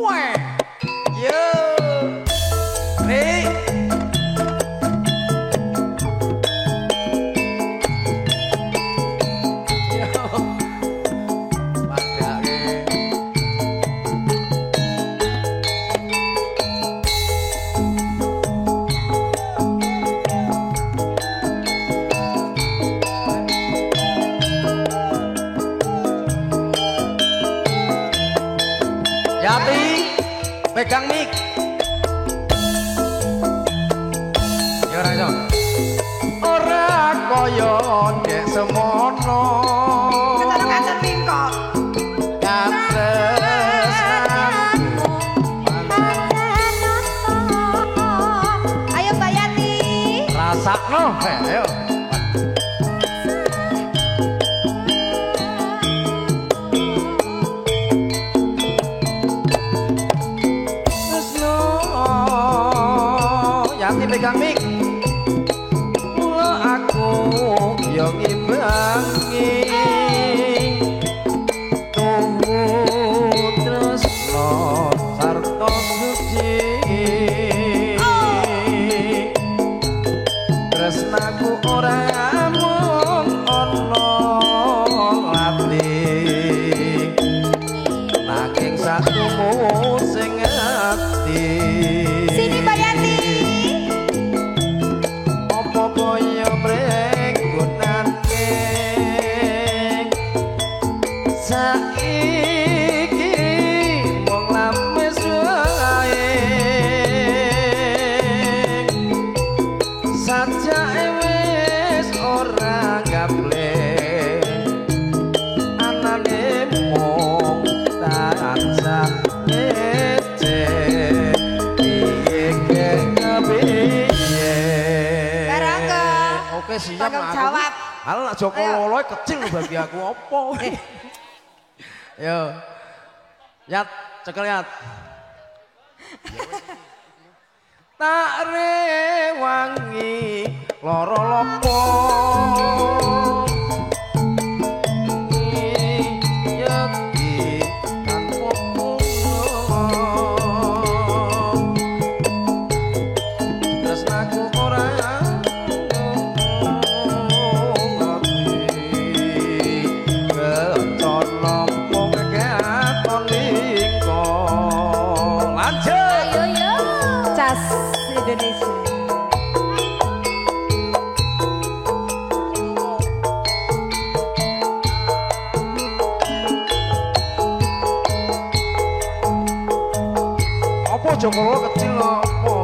Weh. Yo. Nih. Yati, pegang mic. Ya ora iso. Ora kaya nek semono. Ketara kancan wingko. Ayo Mbak Yati. Rasakno, ayo. Pegang mic. Mula aku yo ngimbangi tuhu tresno sarta suci. Tresnaku ora mung ana ati nanging satumu sing ati. Sini Mbak Yati. Koyo mrenggonake saiki wong lames wae sajake wis ora gaple anane mung tansah ece piye kepiye. Oke siap tanggung jawab. Halo nak Joko Lolo kecil bagi aku apa? Yo. Yat, cekel Yat. Tak rewangi loro lopo. Yati tanpa puno. Tresnaku ora Indonesia. Apa Joko kecil apa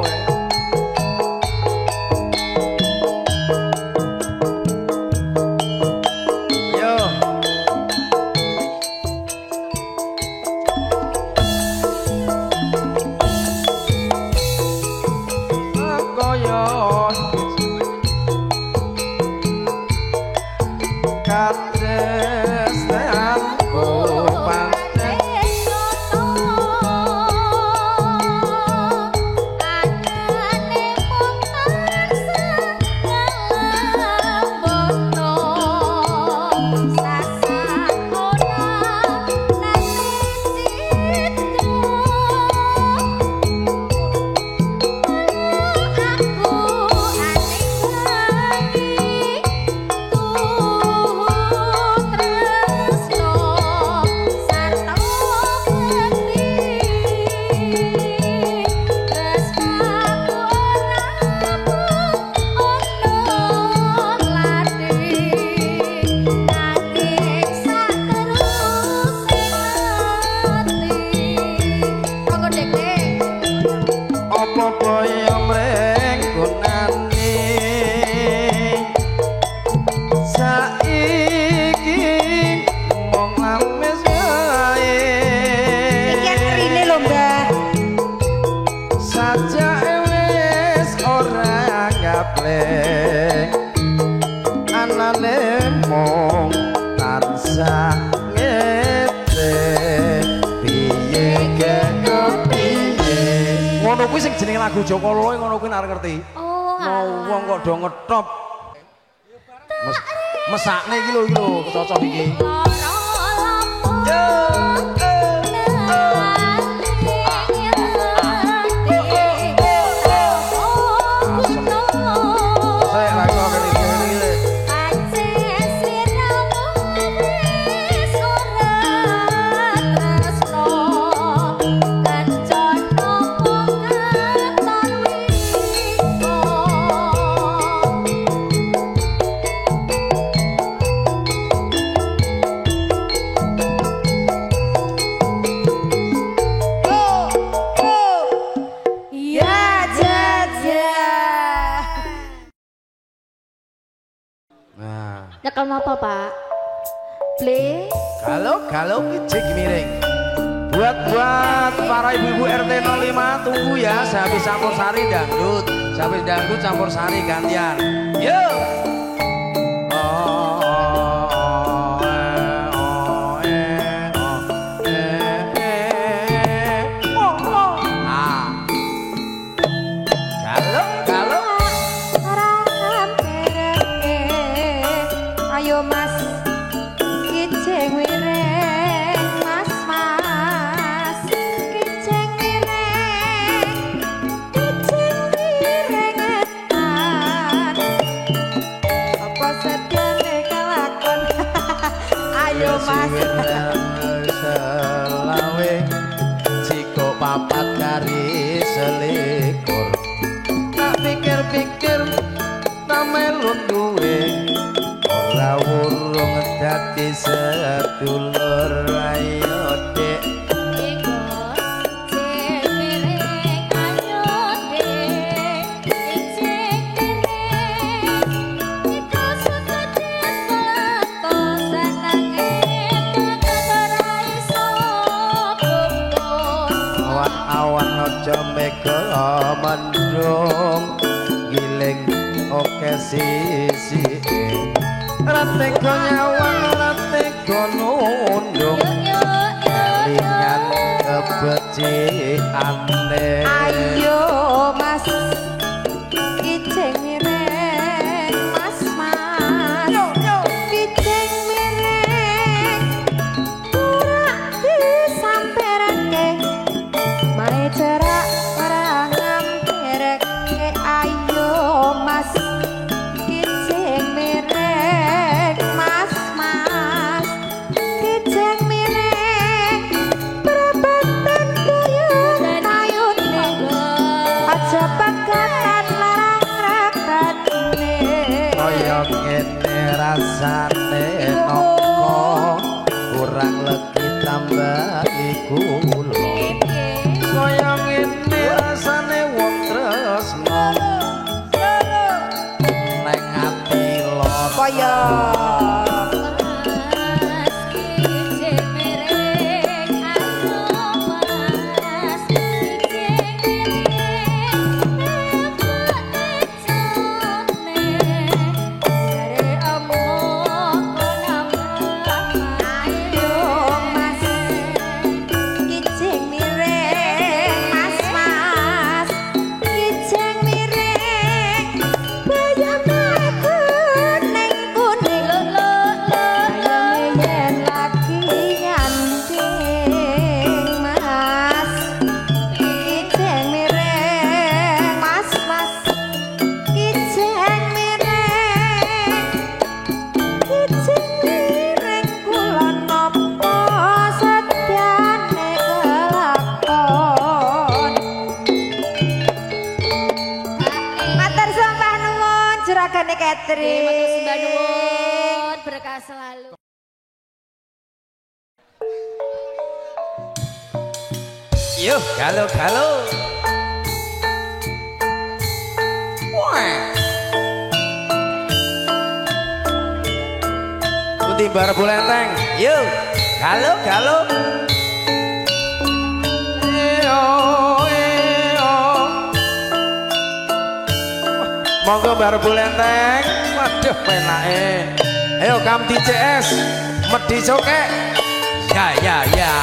ngono kuwi sing jenenge lagu Joko Loe ngono kuwi arep ngerti. Oh, wong kok do ngetop. Mesakne iki lho cocok iki. apa Pak? Ble? Galau kijik miring. Buat para ibu-ibu RT 05 tunggu ya, sehabis campur sari dangdut. Sehabis dangdut campur sari gantian. Yo. Ayo Mas, kijing wireng, Mas, kijing wireng etan. Apa sedane kelakon? Ayo Mas. Selawe jiko papat kari selikur. Tak pikir-pikir tak melun duwe. Ora wurung dadi sedulur ayo Dik. Iku cewek ayo Dik, cewek iku sekecil peleto senenge tekan ora iso kumpul. Awan-awan aja mega mendung giling oke sisi. Rateko nyawang rateko nundung kelingan kebeciane. Ayo Mas, kijing mireng, Mas, kijing mireng ora disamperake mae cerak ora ngamperake. Ayo Mas, kijing mireng, Mas, kijing mireng perabatan kayune aja pegatan larang rakane. Kaya ngene rasane noko kurang legi tambahi kula. Kaya ngene rasane wong tresno neng ati lara. Kaya Catherine. Terima kasih Mbak berkah selalu. Yuh, galau. Wah. Putih bar bulenteng. Yuh, galau. Monggo bar bulenteng. Waduh penake. Ayo Kam DCS, medhi cokek. Ya.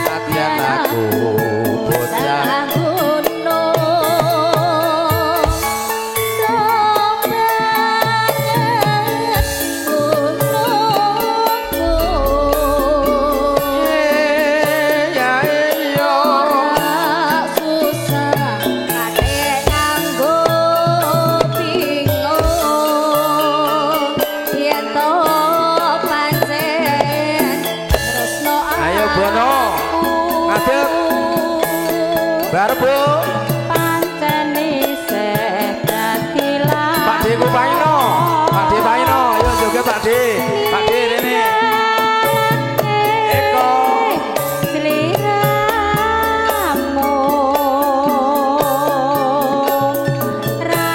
Latihan aku bocah Barbo Pancen isih dadi lan Pak D Paino, yo joget Pak D rene. Eko sliramu ra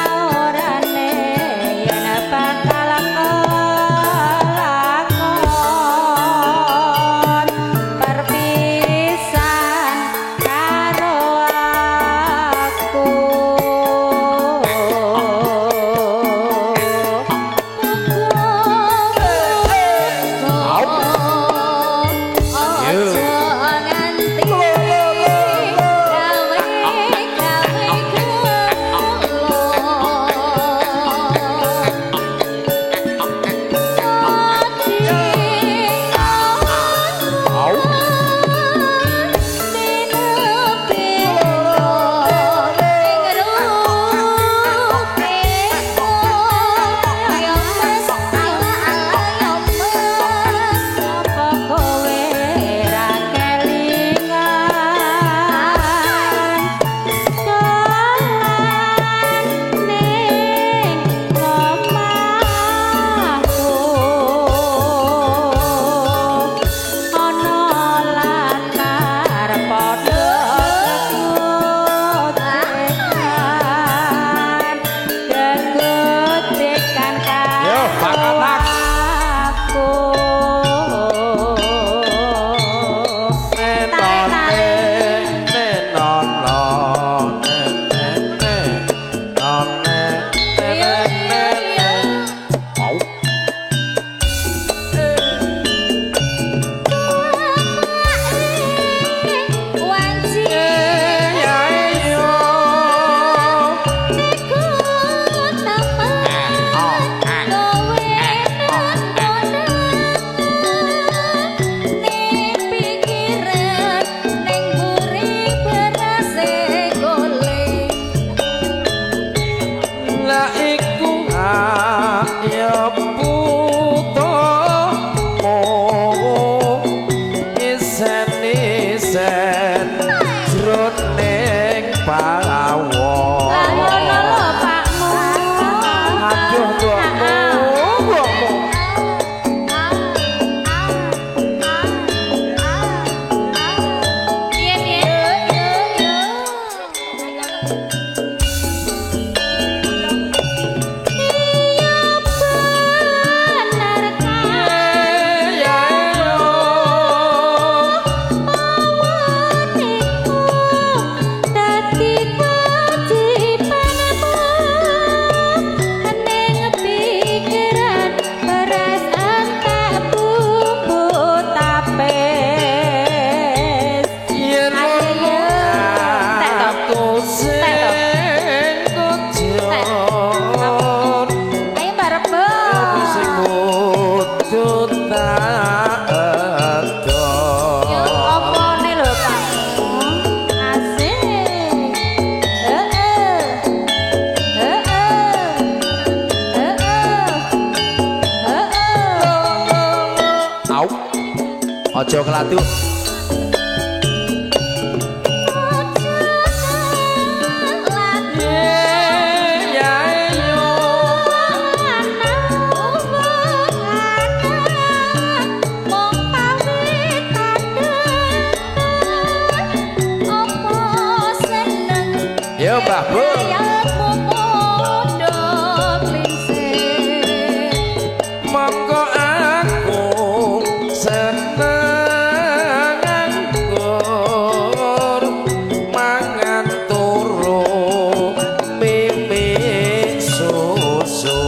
Ojo kelatu. Yo Mbah Bu. Monggo aku seneng anggur mangan turu mimi susu.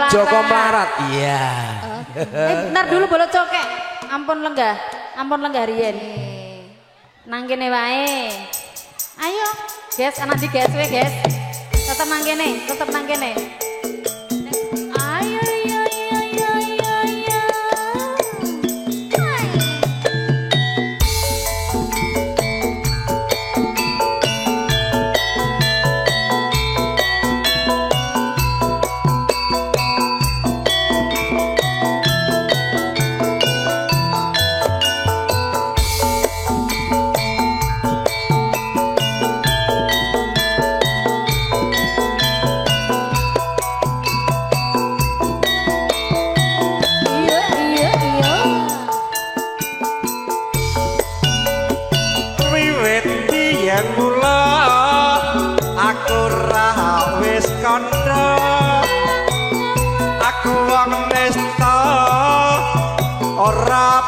Joko Melarat, iya. Bentar dulu boleh cokek. Ampun lenggah riyen. Nang kene wae. Ayo, guys, anak di guys we, guys. Tetep nang kene. Ayo.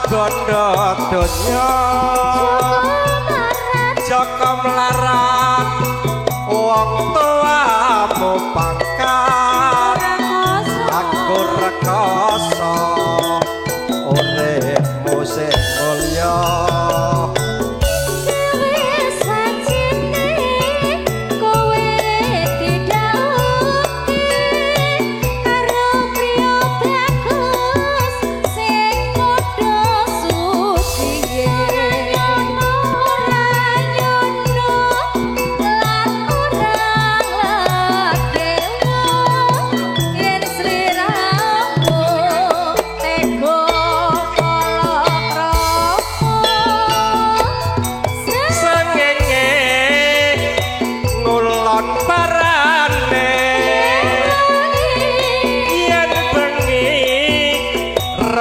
Bondo donya Joko Melarat wong tuamu pangkat aku rekoso uripmu sing mulya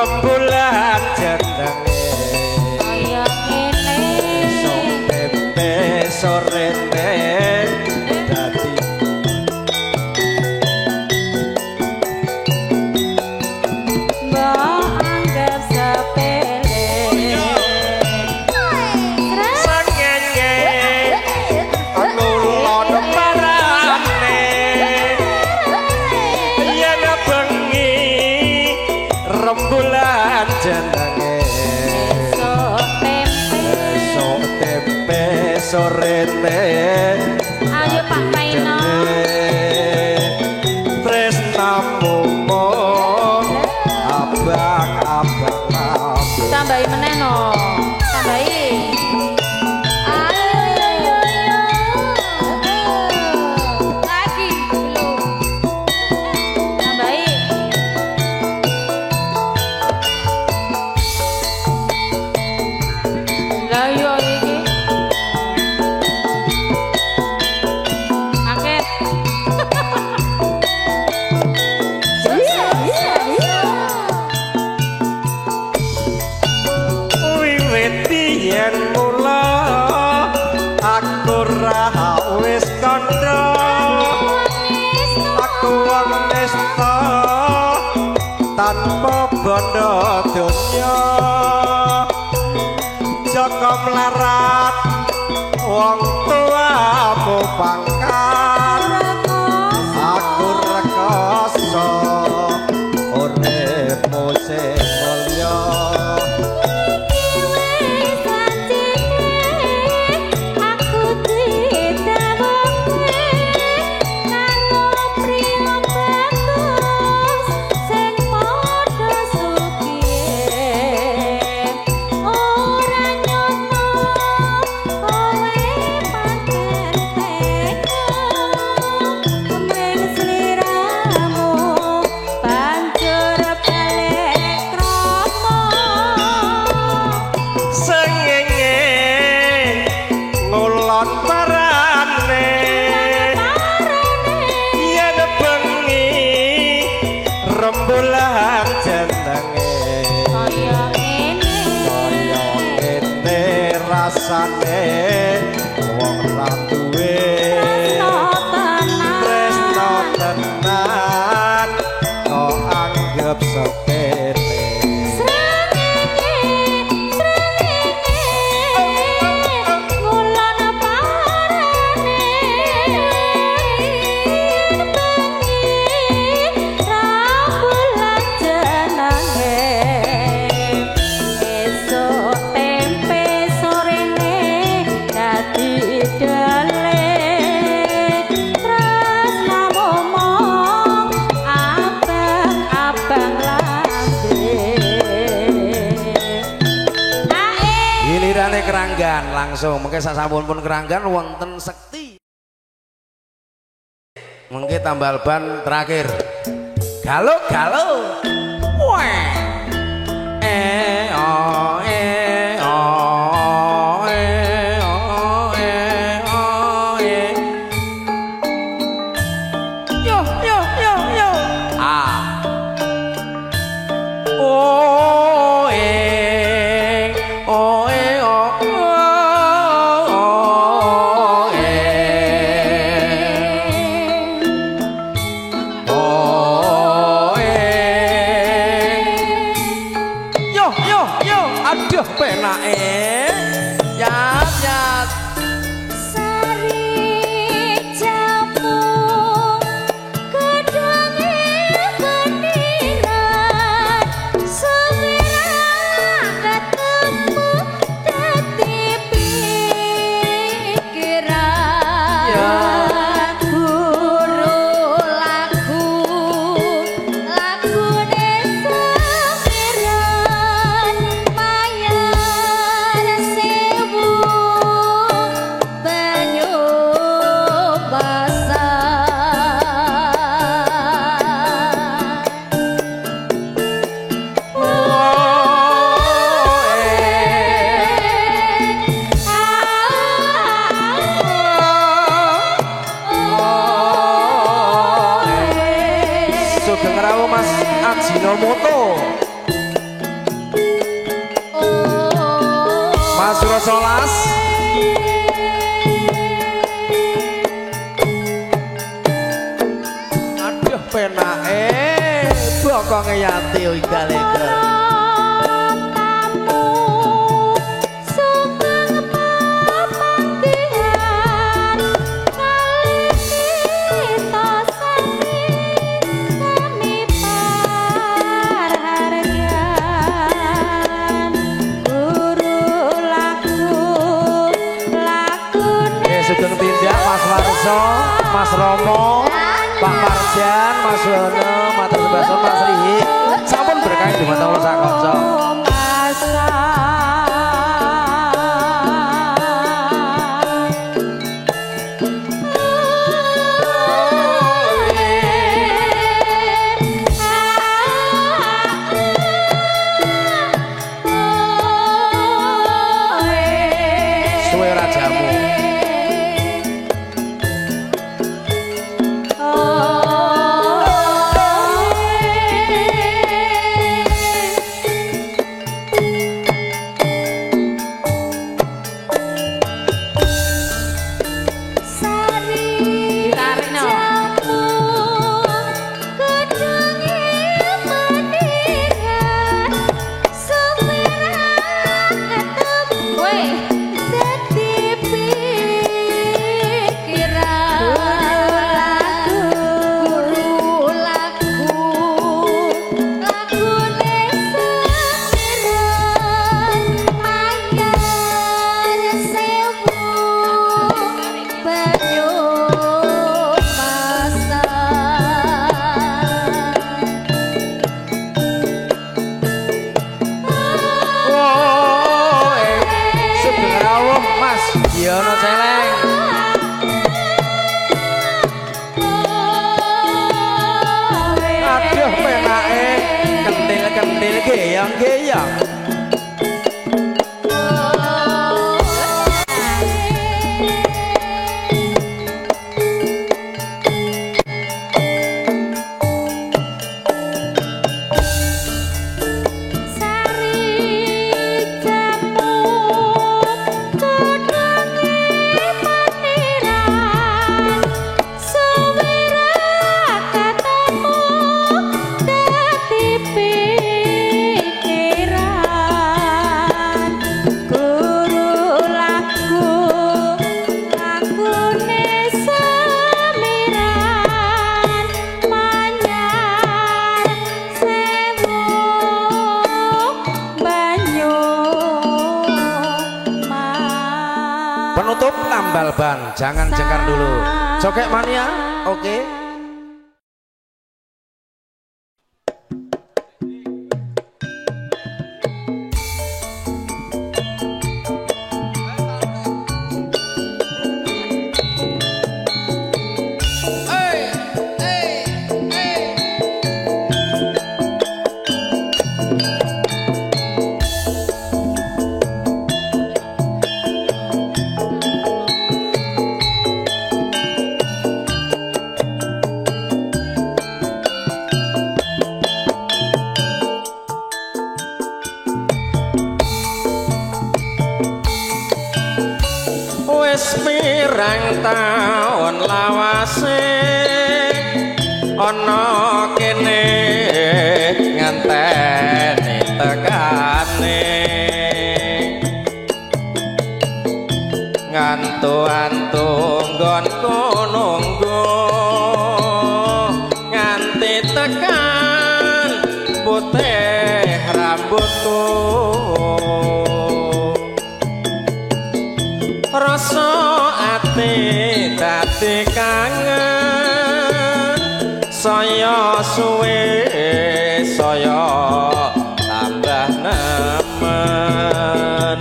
rembulan jenenge kaya ngene tempe sorene dadi mbok anggap sepele sangenge ngulon parane yen bengi rembulan jenenge esok tempe sorene ayo Pak Maino tresnamu abang-abang tambahi meneh no tambahi lagi belum tambahi lah yo iki akeh wiwit yen mula aku ra wis kandha aku nesta tanpa bondo donya Jaka melarat wong tuamu pangkat aku rekoso uripmu sing mulya rembulan jenenge kaya ngene rasane wong ra duwe tresno tenan kok anggap sepele gilirane keranggan langsung mengke sasampunipun keranggan wonten sekti mengke tambal ban terakhir galo galo weh oh yo yo yo yo ah oh oh aduh penake yat yat Sari jamu gedhange keniran sumira ketemu dadi pikiran guru lagu lagune sumira mayar sewu banyu Sugeng rawuh Mas Ajinomoto Mas Rosolas. Aduh penake bokonge Yati igal-igal. Sugeng tindak Mas Warso, Mas Romo, Pak Marjan, Mas Yono, Matur Sebason, Mas Rihi. Sampun berkah dhumateng kula sak kanca. Suwe rajamu. Yono celeng. Aduh penake kentil-kentil geyang-geyang. Penutup tambal ban, jangan jengkar dulu. Cokek mania, oke. Pirang taun lawase ana kene ngenteni tekane ngantu-antu nggonku nunggu nganti tekan putih rambutku rasa ati dadi kangen saya suwe saya tambah nemen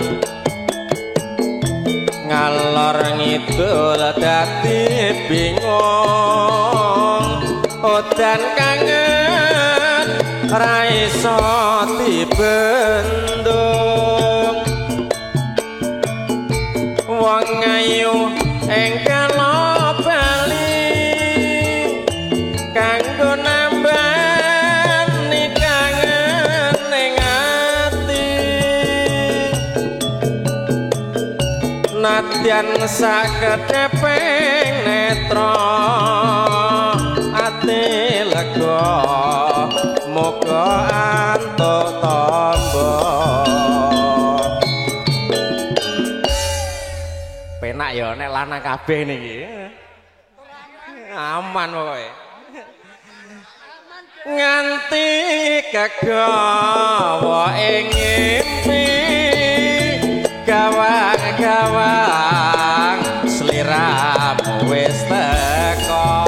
ngalor ngidul dadi bingung udan kangen ra iso dibendung wong ayu engkang bali kanggo nambani kangen ning ati nadyan sakedheping netra ati lega muga antuk tamba penak ya nek lanang kabeh niki aman pokoke nganti kegawa ing ngimpi gawang-gawang sliramu wis teka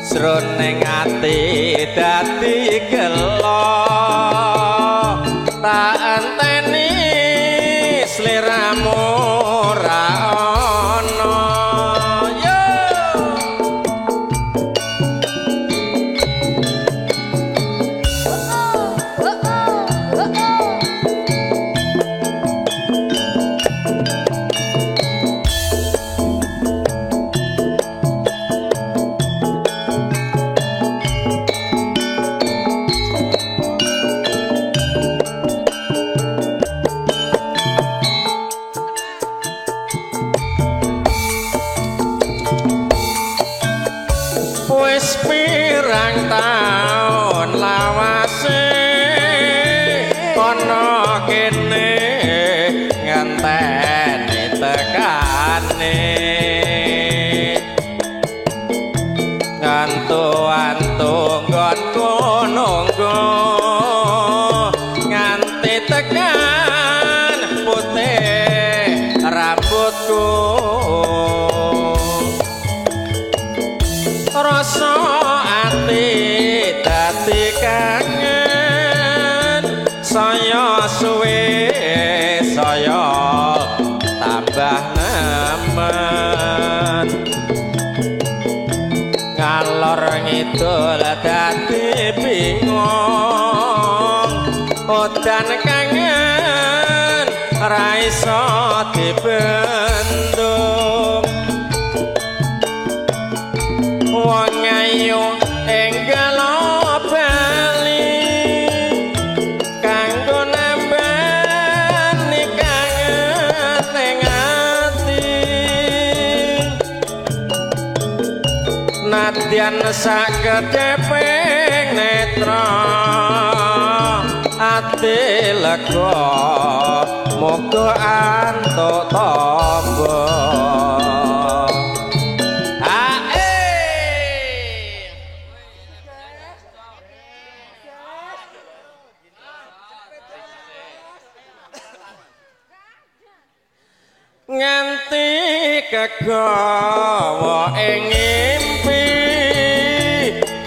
sroning ati dadi gelo tak enteni sliramu ra ono yo wis pirang taun lawase ana kene ngenteni tekane ngantu-antu nggonku nunggu nganti tekan putih rambutku rasa ati dadi kangen saya suwe saya tambah nemen ngalor ngidul dadi bingung udan kangen ra iso dibendung wong ayu enggal bali kanggo nambani kangen ning ati nadyan sakedheping netra ati lega muga antuk tamba nganti kegawa ing ngimpi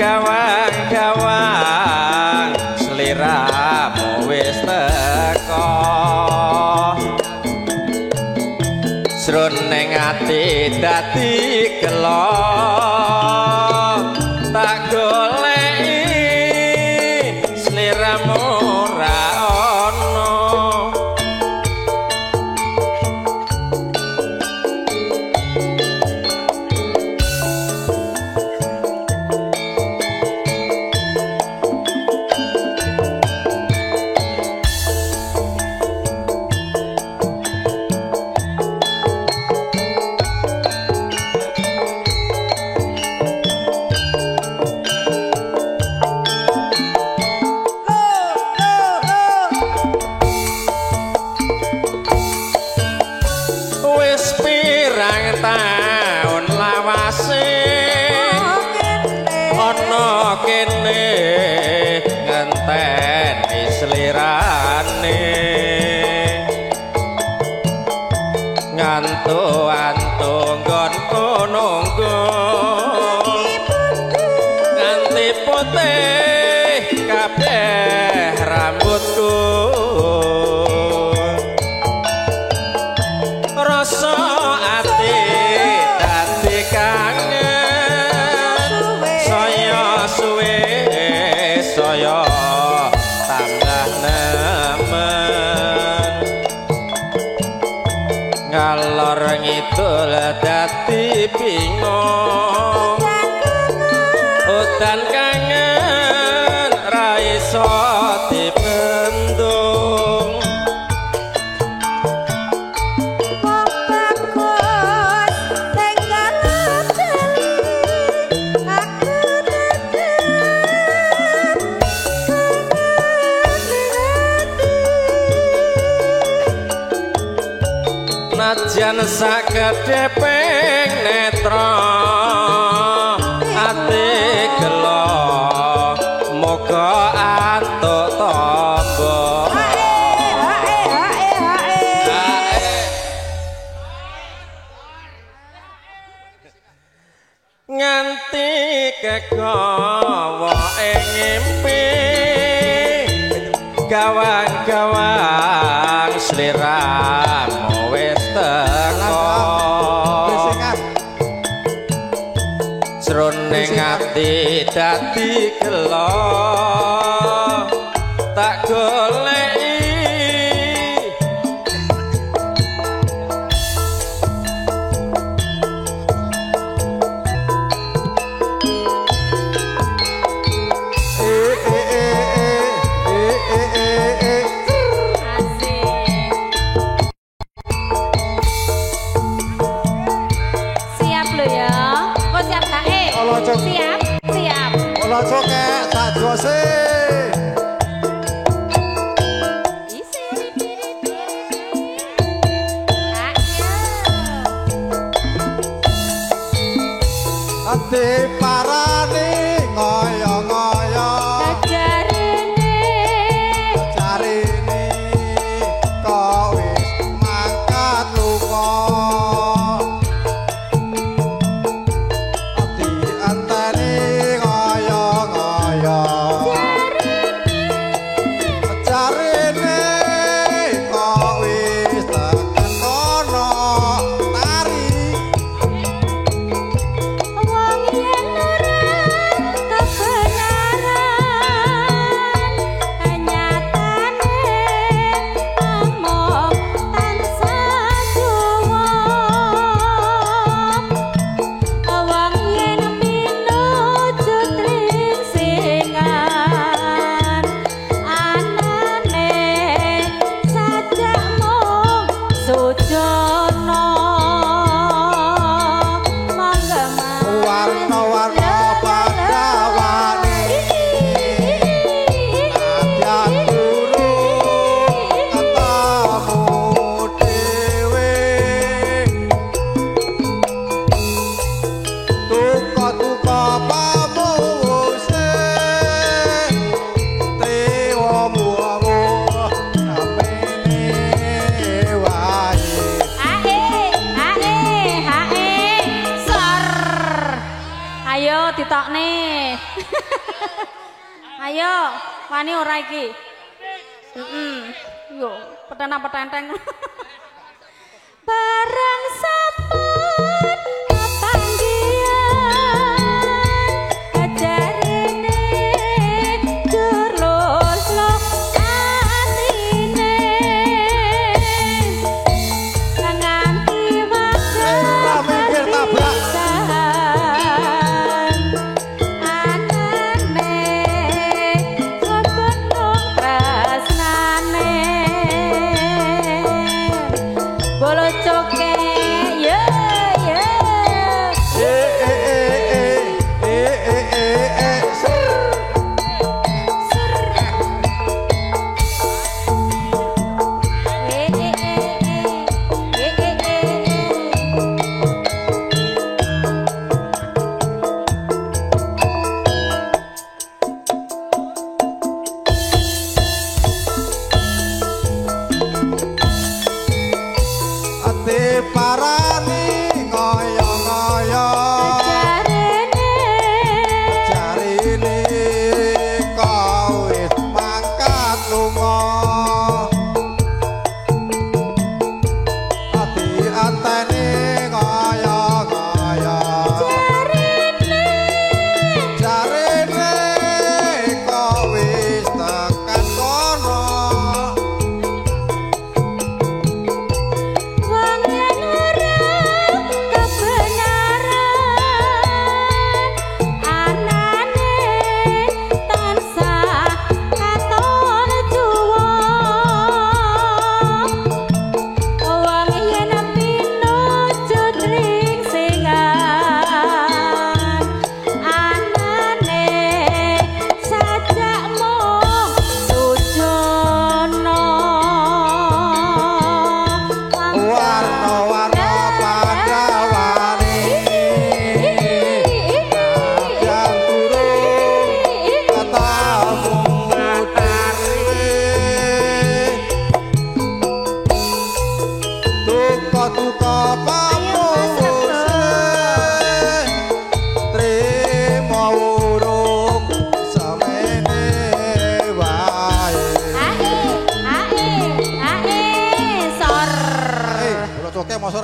gawang-gawang sliramu wis teka sroning ati dadi gelo tak goleki sliramu ra ono taun lawase ana kene ngenteni slirane ngantu-antu nggonku nunggu nganti putih kabeh rambutku rasa ati dadi kangen saya suwe saya tambah nemen ngalor ngidul dadi bingung udan kangen ra iso dibendung Senajan sakedheping netra ati gelo moga antuk tamba nganti kegawa ing ngimpi gawang-gawang sliramu wis teko jroning ati dadi gelo tak goleki siap siap olah cokek tak jose ati parani ngoyo-ngoyo jarine kok wis mangkat lunga ati antene ngoyo-ngoyo jarine kok wis tekan kono tari wong yen ora kebenaran nyatane omong tansah suwa wong yen pinuju tringsingan anane sajak mung sujono warna-warna padawane nadyan durung ketemu dhewe tuka-tuka pamuse tewa-muamu namene wae sor ayo ditokne ayo wani ora iki yo petana-petenteng barang sampun kapanggihan ajarine jur lulus atine nganti Ora mikir tabrak. anane kebenung tresnane bolo coket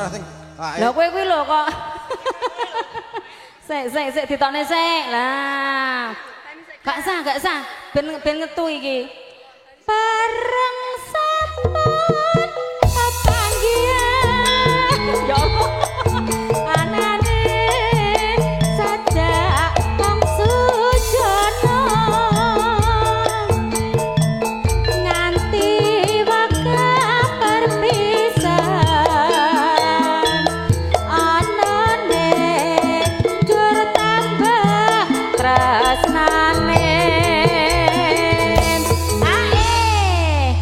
ora sing. Lah kowe kuwi lho kok. Sik ditokne sik. Lah. Gak sah. Ben ngetu iki. Bareng sampun panggian. Ya Allah. Anane sajak wong sujono. Nganti waka perpisahan. Anane jur tambah tresnane.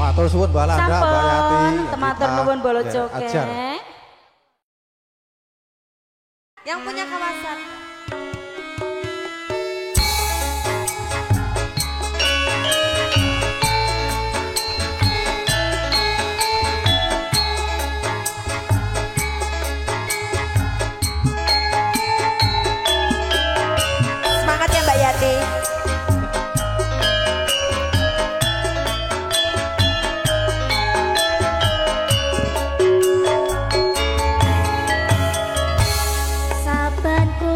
Matur suwun Mbak Landa, Mbak Yati. Tematur nuwun bolo Ya, coke. ajar. Yang punya kawasan. Semangat ya Mbak Yati. Saban ku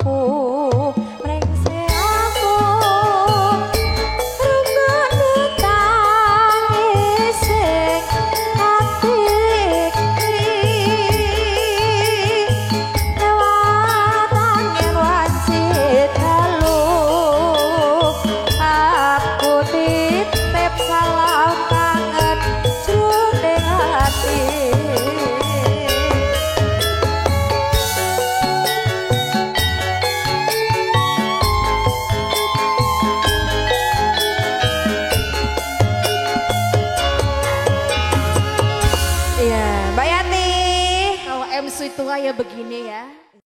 mampu mrengse aku rungokno tangis sing ati lewatan yen wanci dalu aku titip salam kangen jroning ati. Iya, Mbak Yati. Kalau MC itu kayak begini ya.